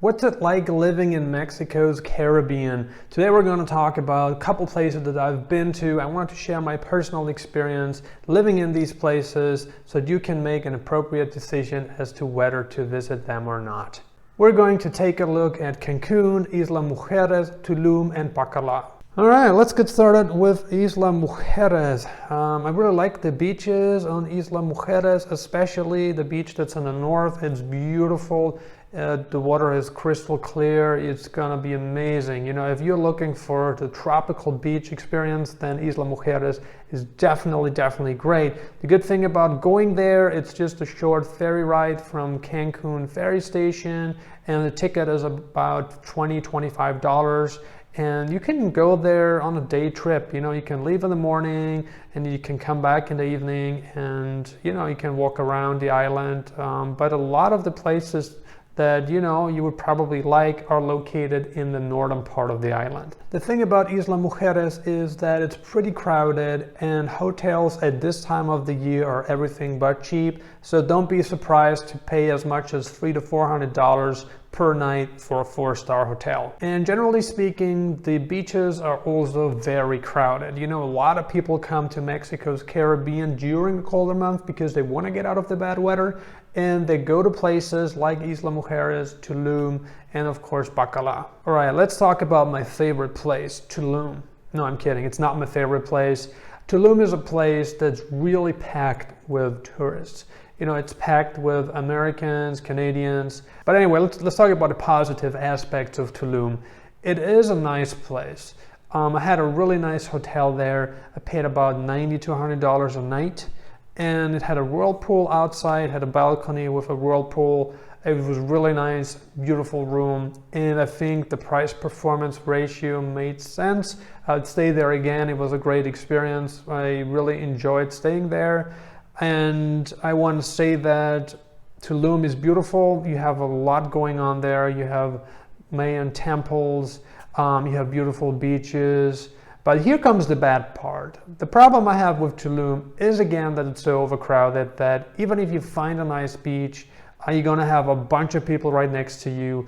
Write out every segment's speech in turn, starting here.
What's it like living in Mexico's Caribbean? Today we're going to talk about a couple places that I've been to. I want to share my personal experience living in these places so that you can make an appropriate decision as to whether to visit them or not. We're going to take a look at Cancun, Isla Mujeres, Tulum, and Bacalar. All right, let's get started with Isla Mujeres. I really like the beaches on Isla Mujeres, especially the beach that's in the north. It's beautiful. The water is crystal clear. It's gonna be amazing. You know, if you're looking for the tropical beach experience, then Isla Mujeres is definitely great. The good thing about going there, it's just a short ferry ride from Cancun ferry station, and the ticket is about $25. And you can go there on a day trip. You know, you can leave in the morning and you can come back in the evening, and you know, you can walk around the island. But a lot of the places that you would probably like are located in the northern part of the island. The thing about Isla Mujeres is that it's pretty crowded, and hotels at this time of the year are everything but cheap. So don't be surprised to pay as much as $300 to $400 per night for a 4-star hotel. And generally speaking, the beaches are also very crowded. You know, a lot of people come to Mexico's Caribbean during the colder months because they want to get out of the bad weather, and they go to places like Isla Mujeres, Tulum, and of course Bacalar. All right, let's talk about my favorite place, Tulum. No, I'm kidding, it's not my favorite place. Tulum is a place that's really packed with tourists. You know, it's packed with Americans, Canadians. But anyway, let's talk about the positive aspects of Tulum. It is a nice place. I had a really nice hotel there. I paid about $90 to $100 a night. And it had a whirlpool outside, had a balcony with a whirlpool. It was really nice, beautiful room. And I think the price-performance ratio made sense. I'd stay there again. It was a great experience. I really enjoyed staying there. And I want to say that Tulum is beautiful. You have a lot going on there. You have Mayan temples, you have beautiful beaches. But here comes the bad part. The problem I have with Tulum is, again, that it's so overcrowded that even if you find a nice beach, you're going to have a bunch of people right next to you,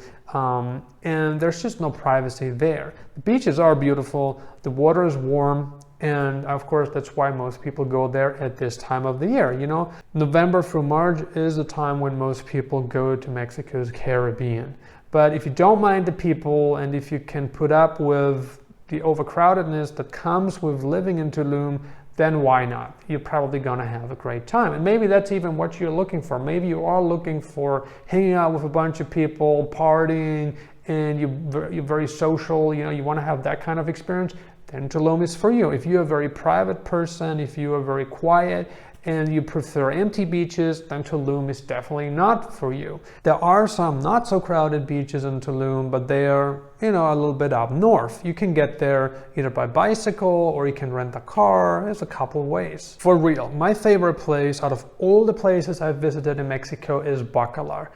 and there's just no privacy there. The beaches are beautiful. The water is warm. And of course, that's why most people go there at this time of the year. You know, November through March is the time when most people go to Mexico's Caribbean. But if you don't mind the people, and if you can put up with the overcrowdedness that comes with living in Tulum, then why not? You're probably gonna have a great time. And maybe that's even what you're looking for. Maybe you are looking for hanging out with a bunch of people, partying, and you're very social, you know, you wanna have that kind of experience, then Tulum is for you. If you're a very private person, if you are very quiet, and you prefer empty beaches, then Tulum is definitely not for you. There are some not so crowded beaches in Tulum, but they are, you know, a little bit up north. You can get there either by bicycle or you can rent a car. There's a couple ways. For real, my favorite place out of all the places I've visited in Mexico is Bacalar.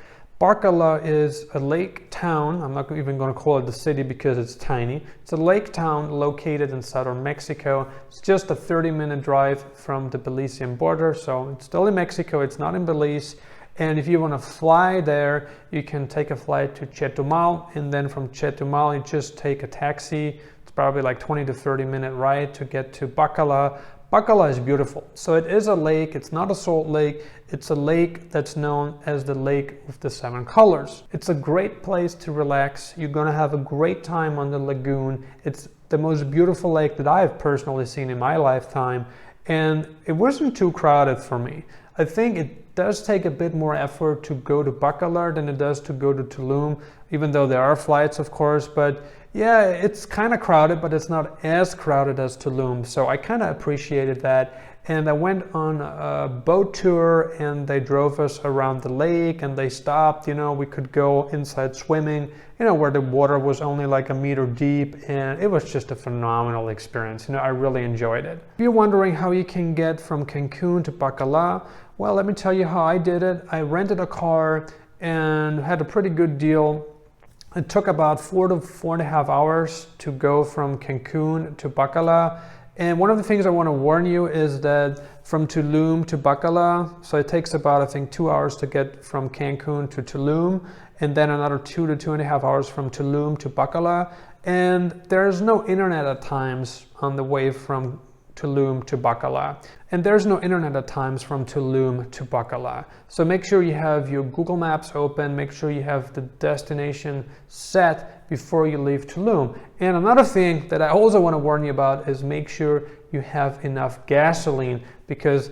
Bacalar is a lake town. I'm not even going to call it the city because it's tiny. It's a lake town located in southern Mexico. It's just a 30-minute drive from the Belizean border, so it's still in Mexico. It's not in Belize. And if you want to fly there, you can take a flight to Chetumal, and then from Chetumal you just take a taxi. It's probably like 20 to 30-minute ride to get to Bacalar. Bacalar is beautiful. So it is a lake. It's not a salt lake. It's a lake that's known as the Lake with the 7 Colors. It's a great place to relax. You're going to have a great time on the lagoon. It's the most beautiful lake that I've personally seen in my lifetime. And it wasn't too crowded for me. I think it does take a bit more effort to go to Bacalar than it does to go to Tulum, even though there are flights, of course. But yeah, it's kind of crowded, but it's not as crowded as Tulum. So I kind of appreciated that. And I went on a boat tour, and they drove us around the lake, and they stopped, you know, we could go inside swimming, you know, where the water was only like a meter deep, and it was just a phenomenal experience. You know, I really enjoyed it. If you're wondering how you can get from Cancun to Bacalar, well, let me tell you how I did it. I rented a car and had a pretty good deal. It took about 4 to 4.5 hours to go from Cancun to Bacalar. And one of the things I want to warn you is that from Tulum to Bacalar, so it takes about, I think, 2 hours to get from Cancun to Tulum, and then another 2 to 2.5 hours from Tulum to Bacalar. And there's no internet at times on the way from Tulum to Bacalar. And there's no internet at times from Tulum to Bacalar. So make sure you have your Google Maps open, make sure you have the destination set before you leave Tulum. And another thing that I also want to warn you about is make sure you have enough gasoline, because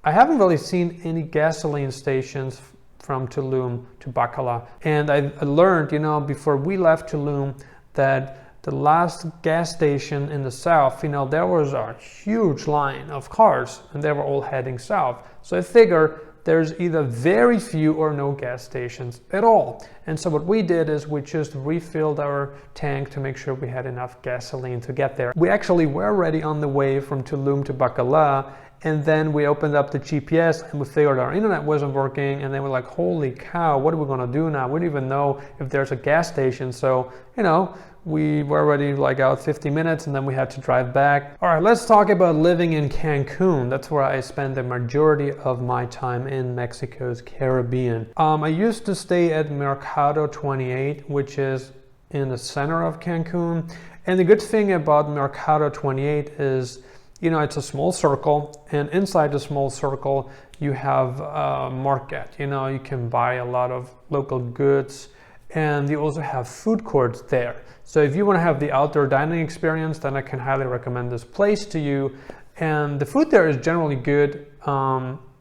I haven't really seen any gasoline stations from Tulum to Bacalar. And I learned, before we left Tulum, that the last gas station in the south, there was a huge line of cars and they were all heading south. So I figure there's either very few or no gas stations at all. And so what we did is we just refilled our tank to make sure we had enough gasoline to get there. We actually were already on the way from Tulum to Bacalar, and then we opened up the GPS and we figured our internet wasn't working, and then we're like, holy cow, what are we gonna do now? We don't even know if there's a gas station. So, we were already like out 50 minutes and then we had to drive back. All right, let's talk about living in Cancun. That's where I spend the majority of my time in Mexico's Caribbean. I used to stay at Mercado 28, which is in the center of Cancun. And the good thing about Mercado 28 is, it's a small circle, and inside the small circle, you have a market. You can buy a lot of local goods, and you also have food courts there. So if you want to have the outdoor dining experience, then I can highly recommend this place to you. And the food there is generally good.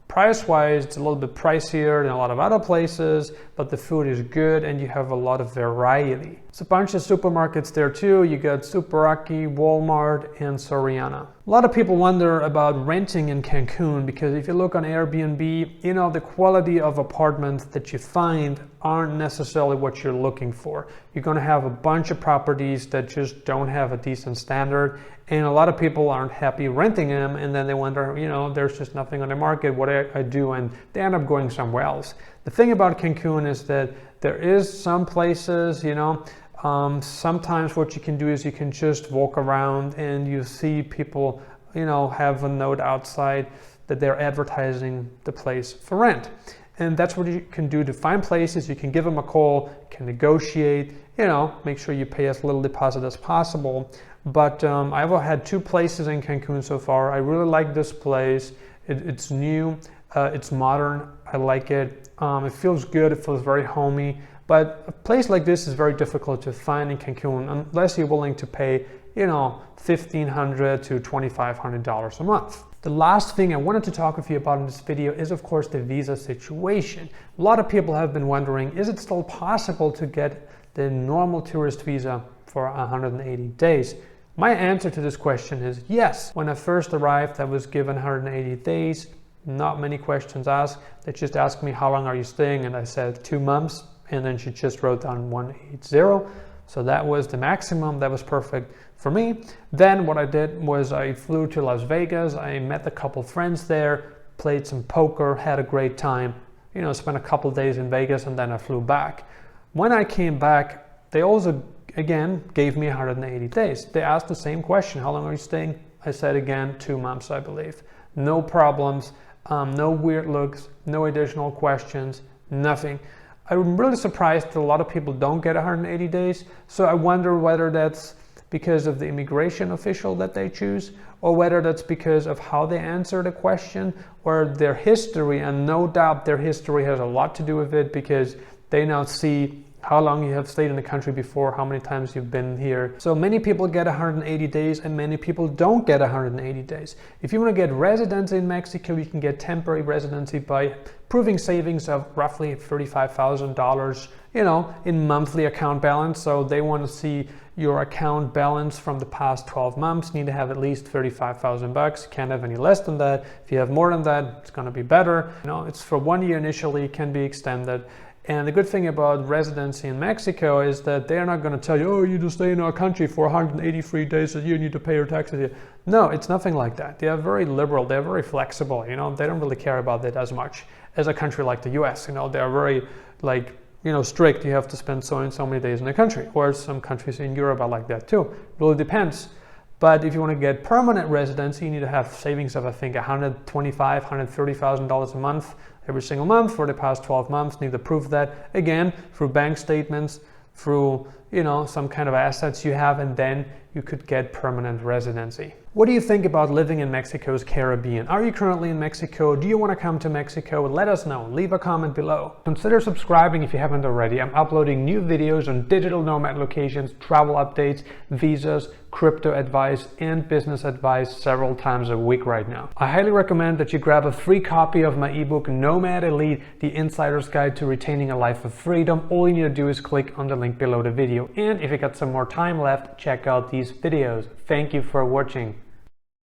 Price-wise, it's a little bit pricier than a lot of other places, but the food is good and you have a lot of variety. It's a bunch of supermarkets there too. You got Superaki, Walmart, and Soriana. A lot of people wonder about renting in Cancun, because if you look on Airbnb, the quality of apartments that you find aren't necessarily what you're looking for. You're going to have a bunch of properties that just don't have a decent standard, and a lot of people aren't happy renting them, and then they wonder, there's just nothing on the market, what do I do? And they end up going somewhere else. The thing about Cancun is that there is some places, sometimes what you can do is you can just walk around and you see people, have a note outside that they're advertising the place for rent. And that's what you can do to find places. You can give them a call, can negotiate, make sure you pay as little deposit as possible. But I've had 2 places in Cancun so far. I really like this place. It's new, it's modern, I like it. It feels good, it feels very homey. But a place like this is very difficult to find in Cancun unless you're willing to pay, $1,500 to $2,500 a month. The last thing I wanted to talk with you about in this video is, of course, the visa situation. A lot of people have been wondering, is it still possible to get the normal tourist visa for 180 days? My answer to this question is yes. When I first arrived, I was given 180 days, not many questions asked. They just asked me, how long are you staying? And I said 2 months. And then she just wrote down 180. So that was the maximum. That was perfect for me. Then what I did was I flew to Las Vegas. I met a couple friends there, played some poker, had a great time, spent a couple days in Vegas, and then I flew back. When I came back, they also, again, gave me 180 days. They asked the same question, how long are you staying? I said again, 2 months, I believe. No problems, no weird looks, no additional questions, nothing. I'm really surprised that a lot of people don't get 180 days. So I wonder whether that's because of the immigration official that they choose, or whether that's because of how they answer the question, or their history. And no doubt their history has a lot to do with it, because they now see how long you have stayed in the country before, how many times you've been here. So many people get 180 days and many people don't get 180 days. If you want to get residency in Mexico, you can get temporary residency by proving savings of roughly $35,000, in monthly account balance. So they want to see your account balance from the past 12 months. You need to have at least 35,000 bucks. You can't have any less than that. If you have more than that, it's going to be better. It's for 1 year initially, can be extended. And the good thing about residency in Mexico is that they're not going to tell you, oh, you just stay in our country for 183 days a year, you need to pay your taxes here. No, it's nothing like that. They are very liberal, they're very flexible, they don't really care about that as much as a country like the US. They're very strict. You have to spend so and so many days in the country, or some countries in Europe are like that too. It really depends. But if you want to get permanent residency, you need to have savings of, I think, $125,000, $130,000 a month every single month for the past 12 months. Need to prove that again through bank statements, through some kind of assets you have, and then you could get permanent residency. What do you think about living in Mexico's Caribbean? Are you currently in Mexico? Do you want to come to Mexico? Let us know. Leave a comment below. Consider subscribing if you haven't already. I'm uploading new videos on digital nomad locations, travel updates, visas, crypto advice, and business advice several times a week right now. I highly recommend that you grab a free copy of my ebook Nomad Elite, the Insider's Guide to Retaining a Life of Freedom. All you need to do is click on the link below the video. And if you got some more time left, check out these videos. Thank you for watching.